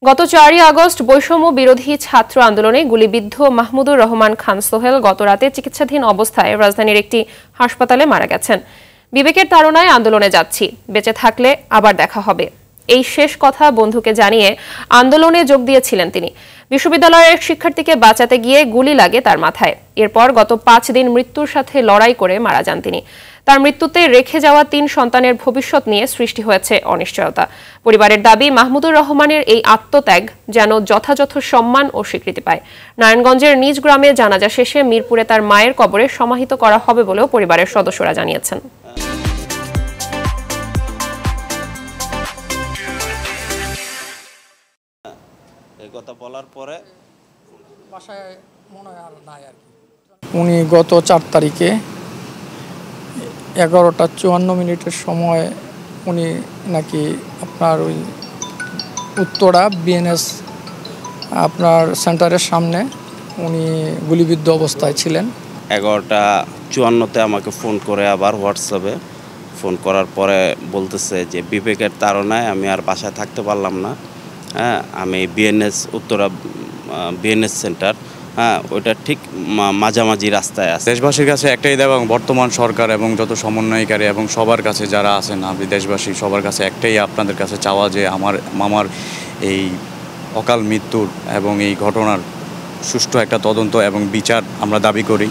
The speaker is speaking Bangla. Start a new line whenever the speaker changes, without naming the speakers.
গত 4ই আগস্ট বৈষম্য বিরোধী ছাত্র আন্দোলনে গুলিবিদ্ধ মাহমুদুর রহমান খান সোহেল গতরাতে চিকিৎসাধীন অবস্থায় রাজধানীর একটি হাসপাতালে মারা গেছেন। বিবেকের তাড়নায় আন্দোলনে যাচ্ছি, বেঁচে থাকলে আবার দেখা হবে, এই শেষ কথা বন্ধুকে জানিয়ে আন্দোলনে যোগ দিয়েছিলেন তিনি। বিশ্ববিদ্যালয়ের এক শিক্ষার্থীকে বাঁচাতে গিয়ে গুলি লাগে তার মাথায়। এরপর গত 5 দিন মৃত্যুর সাথে লড়াই করে মারা যান তিনি। তার মৃত্যুতে রেখে যাওয়া 3 সন্তানের ভবিষ্যৎ নিয়ে সৃষ্টি হয়েছে অনিশ্চয়তা। পরিবারের দাবি, মাহমুদুর রহমানের এই আত্মত্যাগ যেন যথাযথ সম্মান ও স্বীকৃতি পায়। নারায়ণগঞ্জের নিজ গ্রামে জানাজা শেষে মিরপুরে তার মায়ের কবরে সমাহিত করা হবে বলেও পরিবারের সদস্যরা জানিয়েছেন।
এই কথা বলার পরে
বাসায় মনে হয় আর নাই আর কি। উনি গত 4 তারিখে 11টা 54 সময় উনি নাকি আপনার ওই উত্তরা বিএনএস আপনার সেন্টারের সামনে উনি গুলিবিদ্ধ অবস্থায় ছিলেন।
11টা 54 আমাকে ফোন করে আবার হোয়াটসঅ্যাপে ফোন করার পরে বলতেছে যে বিবেকের তাড়নায় আমি আর বাসায় থাকতে পারলাম না। হ্যাঁ, আমি উত্তরা বিএনএস সেন্টার, ওইটা ঠিক মাঝামাঝি রাস্তায় আছে।
দেশবাসীর কাছে একটাই দাবি এবং বর্তমান সরকার এবং যত সমন্বয়কারী এবং সবার কাছে যারা আছেন, আমি দেশবাসী সবার কাছে একটাই আপনাদের কাছে চাওয়া যে আমার মামার এই অকাল মৃত্যুর এবং এই ঘটনার সুষ্ঠু একটা তদন্ত এবং বিচার আমরা দাবি করি।